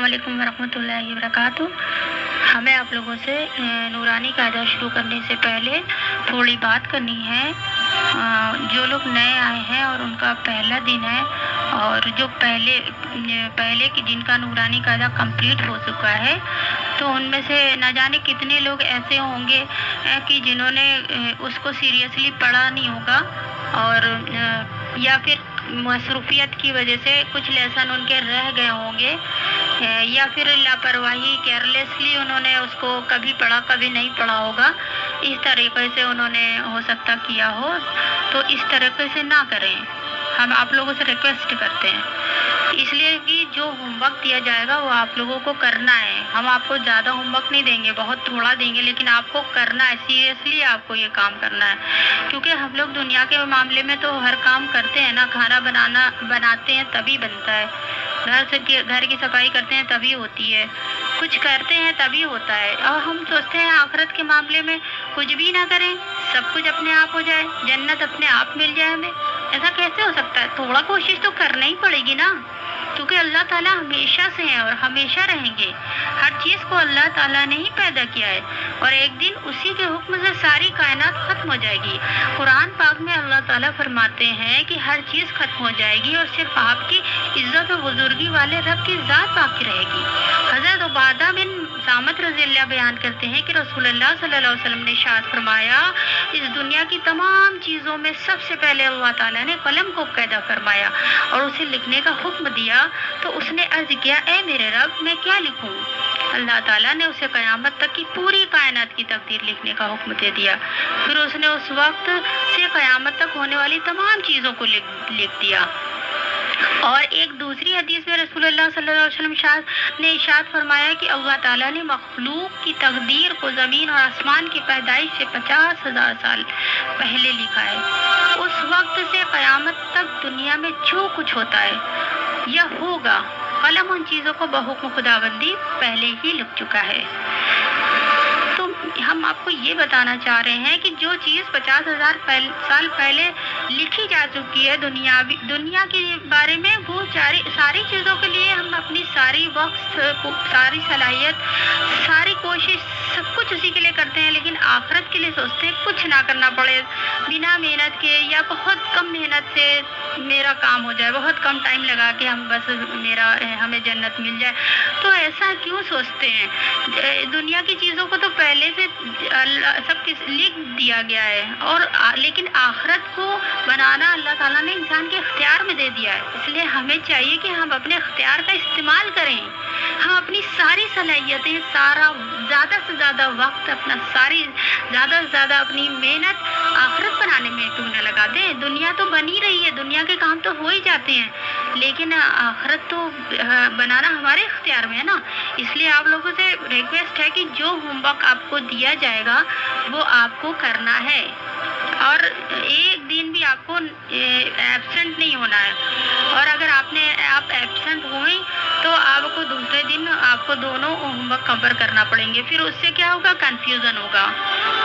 अस्सलाम वालेकुम वरहमतुल्लाहि वबरकातुहू। हमें आप लोगों से नूरानी कायदा शुरू करने से पहले थोड़ी बात करनी है। जो लोग नए आए हैं और उनका पहला दिन है, और जो पहले की जिनका नूरानी कायदा कंप्लीट हो चुका है, तो उनमें से न जाने कितने लोग ऐसे होंगे कि जिन्होंने उसको सीरियसली पढ़ा नहीं होगा, और या फिर मसरूफियत की वजह से कुछ लेसन उनके रह गए होंगे, या फिर लापरवाही केयरलेसली उन्होंने उसको कभी पढ़ा कभी नहीं पढ़ा होगा। इस तरीके से उन्होंने हो सकता किया हो, तो इस तरीके से ना करें। हम आप लोगों से रिक्वेस्ट करते हैं, इसलिए कि जो होमवर्क दिया जाएगा वो आप लोगों को करना है। हम आपको ज़्यादा होमवर्क नहीं देंगे, बहुत थोड़ा देंगे, लेकिन आपको करना है, सीरियसली आपको ये काम करना है। क्योंकि हम लोग दुनिया के मामले में तो हर काम करते हैं ना, खाना बनाते हैं तभी बनता है, घर की सफाई करते हैं तभी होती है, कुछ करते हैं तभी होता है। और हम सोचते हैं आखिरत के मामले में कुछ भी ना करें, सब कुछ अपने आप हो जाए, जन्नत अपने आप मिल जाए हमें। ऐसा कैसे हो सकता है? थोड़ा कोशिश तो करना ही पड़ेगी ना, क्योंकि अल्लाह ताला हमेशा से हैं और हमेशा रहेंगे। हर चीज़ को अल्लाह ताला ने ही पैदा किया है, और एक दिन उसी के हुक्म से सारी कायनात खत्म हो जाएगी। कुरान पाक में अल्लाह ताला फरमाते हैं कि हर चीज़ खत्म हो जाएगी और सिर्फ आपकी इज्जत और बुजुर्गी वाले रब की ज़ात बाकी रहेगी। हज़रत उबादा बिन सामत रज़ियल्लाहु बयान करते हैं कि रसूलुल्लाह सल्लल्लाहु अलैहि वसल्लम ने इरशाद फरमाया, इस दुनिया की तमाम चीज़ों में सबसे पहले अल्लाह ताला ने कलम को पैदा फरमाया और उसे लिखने का हुक्म दिया। तो उसने अर्ज किया, ए मेरे रब, मैं क्या लिखूं? अल्लाह ताला ने उसे क़यामत तक की पूरी कायनात की तकदीर लिखने का हुक्म दे दिया। फिर उसने उस वक्त से क़यामत तक होने वाली तमाम चीज़ों को लिख दिया। और एक दूसरी हदीस में रसूलुल्लाह सल्लल्लाहु अलैहि वसल्लम ने इरशाद फरमाया कि अल्लाह ताला ने मखलूक की तकदीर को ज़मीन और आसमान की पैदाइश से 50,000 साल पहले लिखा है। उस वक्त से क़यामत तक दुनिया में जो कुछ होता है या होगा, कलम उन चीज़ों को बहुक्म खुदाबंदी पहले ही लिख चुका है। तो हम आपको ये बताना चाह रहे हैं कि जो चीज़ 50,000 साल पहले लिखी जा चुकी है दुनिया के बारे में, वो सारी चीज़ों के लिए हम अपनी सारी वक्त, सारी सलाहियत, सारी कोशिश, सब कुछ उसी के लिए करते हैं, लेकिन आखिरत के लिए सोचते हैं कुछ ना करना पड़े, बिना मेहनत के या बहुत कम मेहनत से मेरा काम हो जाए, बहुत कम टाइम लगा के हमें जन्नत मिल जाए। तो ऐसा क्यों सोचते हैं? दुनिया की चीज़ों को तो पहले से सब लिख दिया गया है, और लेकिन आखिरत को बनाना अल्लाह ताला ने इंसान के इख्तियार में दे दिया है। इसलिए हमें चाहिए कि हम अपने इख्तियार का इस्तेमाल करें। हम अपनी सारी सलाहियतें, ज़्यादा से ज़्यादा वक्त, ज़्यादा से ज़्यादा अपनी मेहनत आखिरत बनाने में क्यों न लगा दें। दुनिया तो बनी रही है, दुनिया के काम तो हो ही जाते हैं, लेकिन आखिरत तो बनाना हमारे इख्तियार में है ना। इसलिए आप लोगों से रिक्वेस्ट है कि जो होमवर्क आपको दिया जाएगा वो आपको करना है, और एक दिन भी आपको एब्सेंट नहीं होना है। और अगर आप एब्सेंट हुए तो आपको दूसरे दिन आपको दोनों होमवर्क कवर करना पड़ेंगे, फिर उससे क्या होगा? कंफ्यूजन होगा।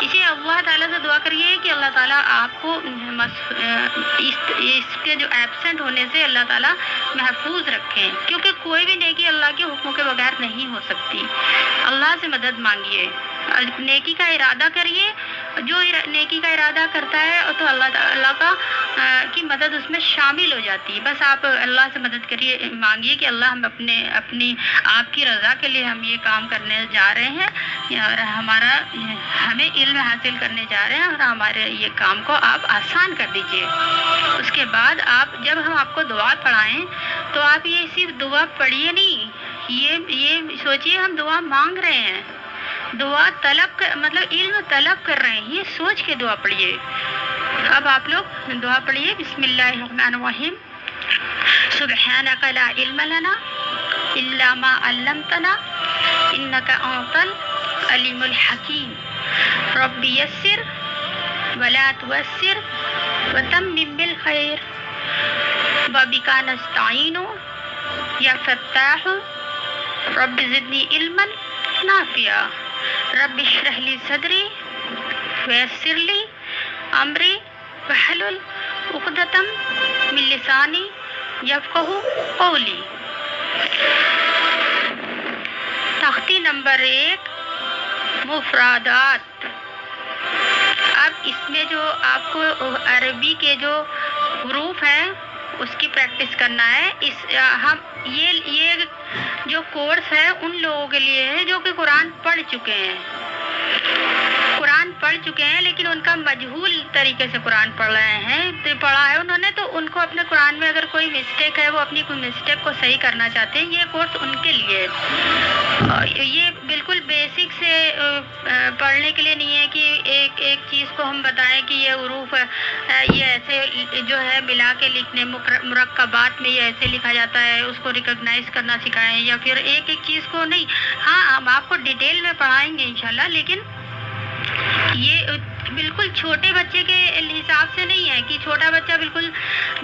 इसे अल्लाह ताला से दुआ करिए कि अल्लाह ताला आपको इसके जो एब्सेंट होने से अल्लाह ताला महफूज रखें, क्योंकि कोई भी नेकी अल्लाह के हुक्म के बगैर नहीं हो सकती। अल्लाह से मदद मांगिए, नेकी का इरादा करिए। जो नेकी का इरादा करता है तो अल्लाह की मदद उसमें शामिल हो जाती है। बस आप अल्लाह से मदद करिए, मांगिए कि अल्लाह हम अपनी आपकी रज़ा के लिए हम ये काम करने जा रहे हैं, और हमें इल्म हासिल करने जा रहे हैं, और हमारे ये काम को आप आसान कर दीजिए। उसके बाद जब हम आपको दुआ पढ़ाएं तो आप ये सिर्फ दुआ पढ़िए नहीं, ये सोचिए हम दुआ मांग रहे हैं, दुआ मतलब इल्म तलब कर रहे हैं, ये सोच के दुआ पढ़िए। अब आप लोग दुआ पढ़िए। बिस्मिल्लाहिर्रहमानिर्रहीम। सुब्हानका ला इल्म लना इल्ला मा अल्लमतना इन्नका अंतल अलीमुल हकीम। रब्बी यस्सिर वला तुअस्सिर वतम्मिम बिल खैर वबिका नस्तईनु या फत्ताह रब्बी ज़िदनी इल्मन नाफिया। रब्बि इश्रह ली सदरी वयस्सिर ली अमरी वहलुल उक़दतम मिन लिसानी यफ़क़हू क़ौली। नंबर 1 मुफरादात। अब इसमें जो आपको अरबी के जो हरूफ हैं उसकी प्रैक्टिस करना है। हम ये जो कोर्स है उन लोगों के लिए है जो कि कुरान पढ़ चुके हैं लेकिन उनका मजहूल तरीके से कुरान पढ़ रहे हैं, तो पढ़ा है उन्होंने, तो उनको अपने कुरान में अगर कोई मिस्टेक है, वो अपनी कोई मिस्टेक को सही करना चाहते हैं, ये कोर्स उनके लिए है। ये बिल्कुल बेसिक से पढ़ने के लिए नहीं है कि एक एक चीज़ को हम बताएं कि ये हरूफ ये ऐसे जो है मिला के लिखने, मुरक्कबात में ये ऐसे लिखा जाता है, उसको रिकॉग्नाइज करना सिखाएं, या फिर एक एक चीज़ को नहीं। हाँ, हम आपको डिटेल में पढ़ाएंगे इंशाल्लाह, लेकिन ये बिल्कुल छोटे बच्चे के हिसाब से नहीं है कि छोटा बच्चा बिल्कुल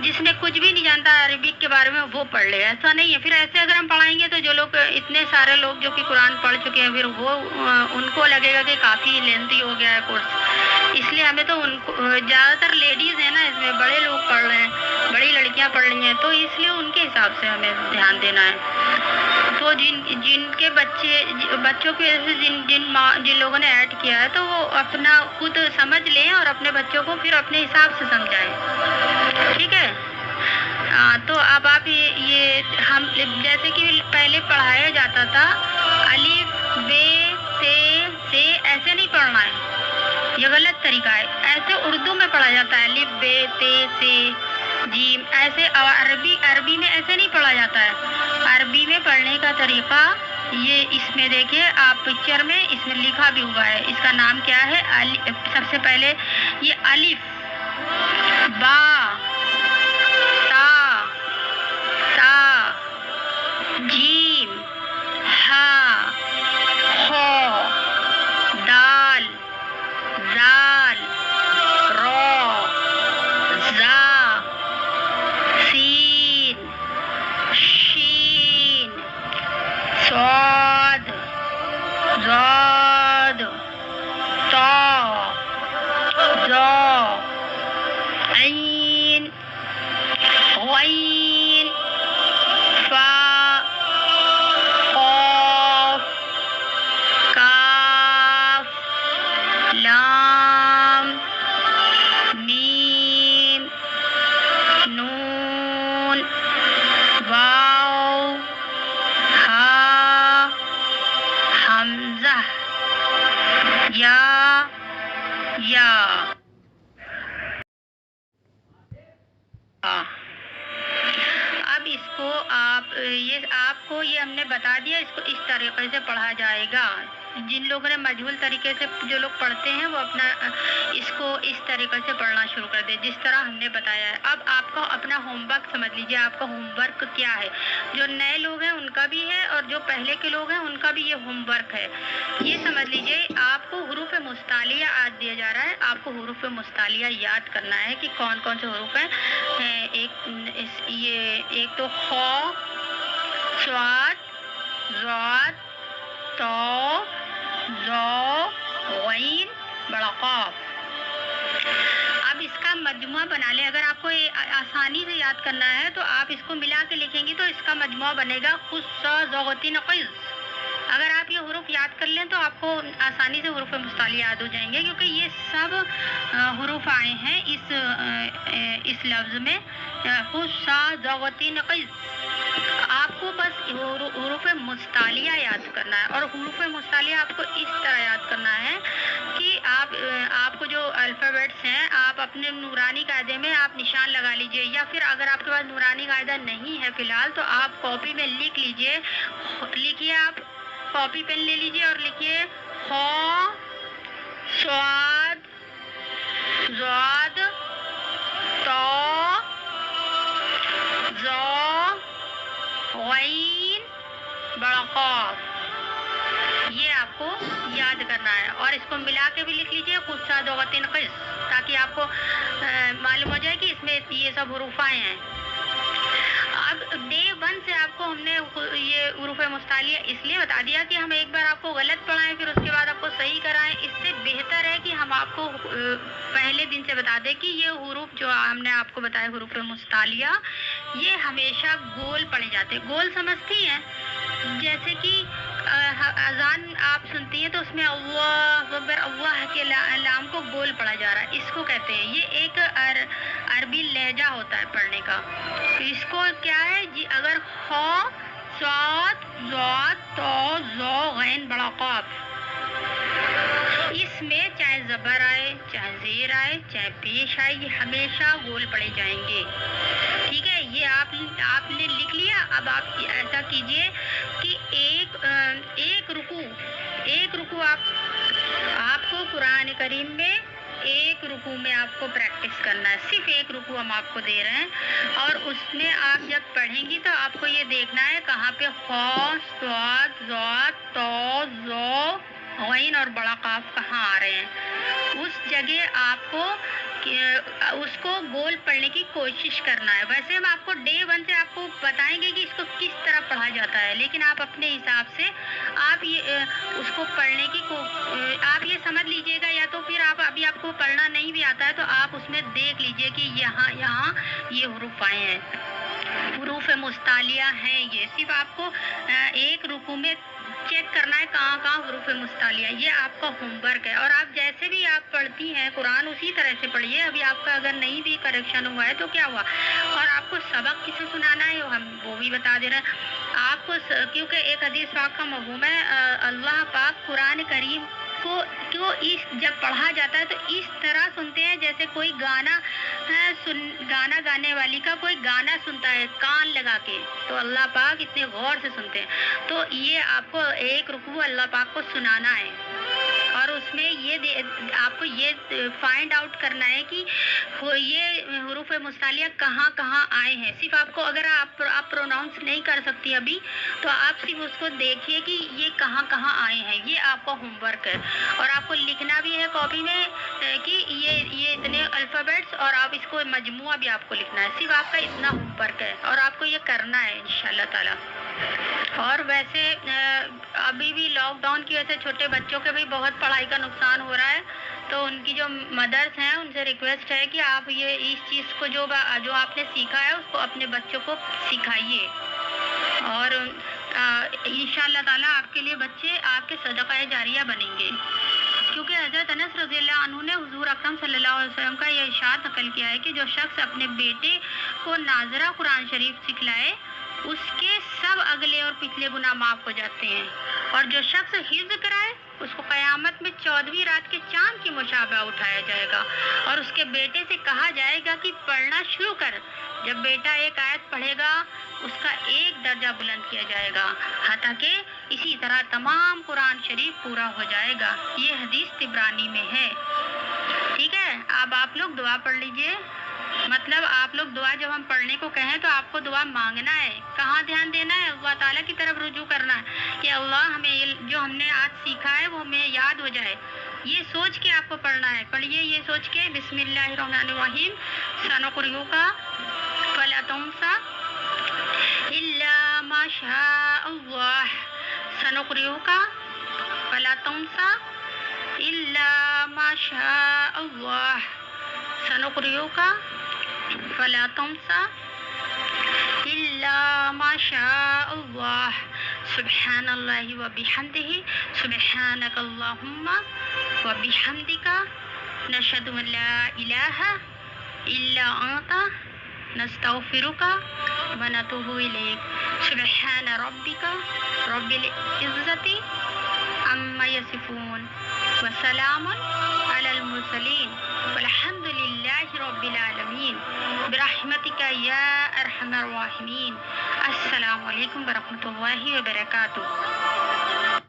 जिसने कुछ भी नहीं जानता अरबिक के बारे में वो पढ़ ले, ऐसा नहीं है। फिर ऐसे अगर हम पढ़ाएंगे तो जो लोग, इतने सारे लोग जो कि कुरान पढ़ चुके हैं, फिर वो उनको लगेगा कि काफ़ी लेंथी हो गया है कोर्स। इसलिए हमें तो उनको, ज़्यादातर लेडीज़ हैं ना इसमें, बड़े लोग पढ़ रहे हैं, बड़ी लड़कियाँ पढ़ रही हैं, तो इसलिए उनके हिसाब से हमें ध्यान देना है। तो जिनके बच्चों की वजह से जिन लोगों ने ऐड किया है, तो वो अपना खुद समझ लें और अपने बच्चों को फिर अपने हिसाब से समझाएं, ठीक है। तो अब आप ये हम जैसे कि पहले पढ़ाया जाता था, अलिफ बे से ऐसे नहीं पढ़ना है, ये गलत तरीका है। ऐसे उर्दू में पढ़ा जाता है, अलिफ बे ते से जीम, ऐसे अरबी में ऐसे नहीं पढ़ा जाता है। अरबी में पढ़ने का तरीका ये इसमें देखिए आप पिक्चर में, इसमें लिखा भी हुआ है। इसका नाम क्या है? सबसे पहले ये अलिफ, बा, ता, जीम, हा, खो, दाल, जाल, रो, जा, सीन, शीन, स्वाद, ज़ाद, ता, ज़ा, ऐन, गैन, फा, क़ाफ, काफ, लाम, मीम, नून, वाव, हा, हमज़ा, या। अब इसको आपको ये हमने बता दिया, इसको इस तरीके से पढ़ा जाएगा। जिन लोगों ने मजहूल तरीके से जो लोग पढ़ते हैं वो अपना इसको इस तरीके से पढ़ना शुरू कर दे जिस तरह हमने बताया है। अब आपका अपना होमवर्क समझ लीजिए, आपका होमवर्क क्या है। जो नए लोग हैं उनका भी है और जो पहले के लोग हैं उनका भी ये होमवर्क है। ये समझ लीजिए, आपको हुरूफ मुस्तालिया आज दिया जा रहा है। आपको हुरूफ मुस्तालिया याद करना है कि कौन कौन से हुरूफ हैं। एक तो खौ, स्वाद, ज़ाद, तो, ज़ो, गैन, बड़ा क़ाफ। अब इसका मजमुआ बना लें। अगर आपको आसानी से याद करना है तो आप इसको मिला के लिखेंगे तो इसका मजमुआ बनेगा खुस्सा ज़गतिन क़िज़। अगर आप ये हुरूफ याद कर लें तो आपको आसानी से हुरूफ मुस्तालिया याद हो जाएंगे, क्योंकि ये सब हुरूफ आए हैं इस लफ्ज़ में, खुस्सा ज़गतिन क़िज़। आपको बस हुरूफ मुस्तालिया याद करना है। और हुरूफ मुस्तालिया आपको इस तरह याद करना है कि आपको जो अल्फ़ाबेट्स हैं आप अपने नूरानी कायदे में आप निशान लगा लीजिए, या फिर अगर आपके पास नूरानी कायदा नहीं है फ़िलहाल तो आप कॉपी में लिख लीजिए। लिखिए, आप कॉपी पेन ले लीजिए और लिखिए खौ, स्वाद, ज़ाद, तो, ज़ो, गैन, बड़ा क़ाफ। ये आपको याद करना है और इसको मिला के भी लिख लीजिए खुस्सा ज़गतिन क़िज़, ताकि आपको मालूम हो जाए कि इसमें ये सब हुरूफ आए हैं। अब डे 1 से आपको हमने ये हुरूफ मुस्तालिया इसलिए बता दिया कि हम एक बार आपको गलत पढ़ाएं फिर उसके बाद आपको सही कराएं। इससे बेहतर है कि हम आपको पहले दिन से बता दें कि ये हुरूफ जो हमने आपको बताया हुरूफ मुस्तालिया, ये हमेशा गोल पढ़े जाते हैं। गोल समझती हैं? जैसे कि اذان آپ سنتی ہیں تو اس میں اللہ اکبر، اللہ کے لام کو گول پڑھا جا رہا ہے، اس کو کہتے ہیں، یہ ایک عربی لہجہ ہوتا ہے پڑھنے کا۔ اس کو کیا ہے جی، اگر خا صاد ضاد طا ظا غین بڑا قاف، اس میں چاہے زبر آئے، چاہے زیر آئے، چاہے پیش آئے، یہ ہمیشہ گول پڑے جائیں گے۔ ٹھیک ہے، یہ آپ نے لکھ لیا۔ اب آپ ایسا کیجئے کہ ایک رکوع آپ کو قرآن کریم میں ایک رکوع میں آپ کو پریکٹس کرنا ہے، صرف ایک رکوع ہم آپ کو دے رہے ہیں، اور اس میں آپ جب پڑھیں گی تو آپ کو یہ دیکھنا ہے کہاں پہ خا صاد ضاد طا ظا غین اور بڑا قاف کہاں آ رہے ہیں، اس جگہ آپ کو اس کو گول پڑھنے کی کوشش کرنا ہے۔ ویسے ہم آپ کو ڈے 1 سے آپ کو بتائیں گے کہ اس کو کس طرح پڑھا جاتا ہے، لیکن آپ اپنے حساب سے آپ اس کو پڑھنے کی آپ یہ سمجھ لیجئے گا، یا تو پھر ابھی آپ کو پڑھنا نہیں بھی آتا ہے تو آپ اس میں دیکھ لیجئے کہ یہاں یہ حروف آئے ہیں، حروف مستعلیہ ہیں، یہ صرف آپ کو ایک رکوع میں چیک کرنا ہے کہاں حروف مستعلیہ، یہ آپ کا ہوم ورک ہے۔ اور آپ جیسے بھی آپ پڑھتی ہیں قرآن اسی طرح سے پڑھیے۔ ابھی آپ کا اگر نہیں بھی کریکشن ہوا ہے تو کیا ہوا، اور آپ کو سبق کسے سنانا ہے ہم وہ بھی بتا دے رہے ہیں آپ کو، کیونکہ ایک حدیث پاک کا مفہوم ہے، اللہ پاک قرآن کریم کو جب پڑھا جاتا ہے تو اس طرح سنتے ہیں جیسے کوئی گانا گانے والی کا کوئی گانا سنتا ہے کان لگا کے، تو اللہ پاک اتنے غور سے سنتے ہیں۔ تو یہ آپ کو ایک رکوع اللہ پاک کو سنانا ہے، اور اس میں آپ کو یہ فائنڈ آؤٹ کرنا ہے کہ یہ حروف مستعلیہ کہاں آئے ہیں۔ صرف آپ کو، اگر آپ پروناؤنس نہیں کر سکتی ابھی تو آپ صرف اس کو دیکھیے کہ یہ کہاں آئے ہیں، یہ آپ کا ہوم ورک ہے۔ اور آپ کو لکھنا بھی ہے کاپی میں کہ یہ اتنے الفابیٹس، اور آپ اس کو مجموعہ بھی آپ کو لکھنا ہے، صرف آپ کا اتنا ہوم ورک ہے اور آپ کو یہ کرنا ہے انشاءاللہ تعالی۔ اور ویسے ابھی بھی لاک ڈاؤن کی وجہ سے چھوٹے بچوں کے بھی بہت پڑھائی کا نقصان ہو رہا ہے، تو ان کی جو مدرس ہیں ان سے ریکویسٹ ہے کہ آپ اس چیز کو جو آپ نے سیکھا ہے اس کو اپنے بچوں کو سکھائیے، اور انشاءاللہ تعالیٰ آپ کے لیے بچے آپ کے صدقہ جاریہ بنیں گے، کیونکہ حضرت انس رضی اللہ عنہ نے حضور اکرم صلی اللہ علیہ وسلم کا یہ ارشاد نقل کیا ہے کہ جو شخص اپنے بیٹے کو ناظرہ قرآن شریف سکھلائے اس کے سب اگلے اور پچھلے گناہ معاف ہو جاتے ہیں، اور جو شخص حفظ کرائے اس کو قیامت میں 14ویں رات کے چاند کی مشابہ اٹھایا جائے گا، اور اس کے بیٹے سے کہا جائے گا کہ پڑھنا شروع کر۔ جب بیٹا ایک آیت پڑھے گا اس کا 1 درجہ بلند کیا جائے گا، حتیٰ کہ اسی طرح تمام قرآن شریف پورا ہو جائے گا۔ یہ حدیث طبرانی میں ہے۔ ٹھیک ہے، اب آپ لوگ دعا پڑھ لیجئے، مطلب آپ لوگ دعا جب ہم پڑھنے کو کہیں تو آپ کو دعا مانگنا ہے، کہاں دھیان دینا ہے، اللہ تعالیٰ کی طرف رجوع کرنا ہے کہ اللہ ہمیں جو ہم نے آج سیکھا ہے وہ ہمیں یاد ہو جائے، یہ سوچ کے آپ کو پڑھنا ہے۔ پڑھیے یہ سوچ کے، بسم اللہ الرحمن الرحیم، سنقرئک فلا تنسى الا ما شاء الله، سنقرئک فلا تنسى الا ما شاء الله، سنقرئک فلا تنسى الا ما شاء الله، سبحان اللہ وبحمدہ، سبحانک اللہم وبحمدک، نشہد ان لا الہ الا انت، نستغفرک ونتوب الیک، سبحان ربک رب العزۃ عما یصفون، وسلام علی المرسلین، والحمد للہ رب العالمین، برحمتک یا ارحم الراحمین۔ السلام علیکم ورحمۃ اللہ وبرکاتہ۔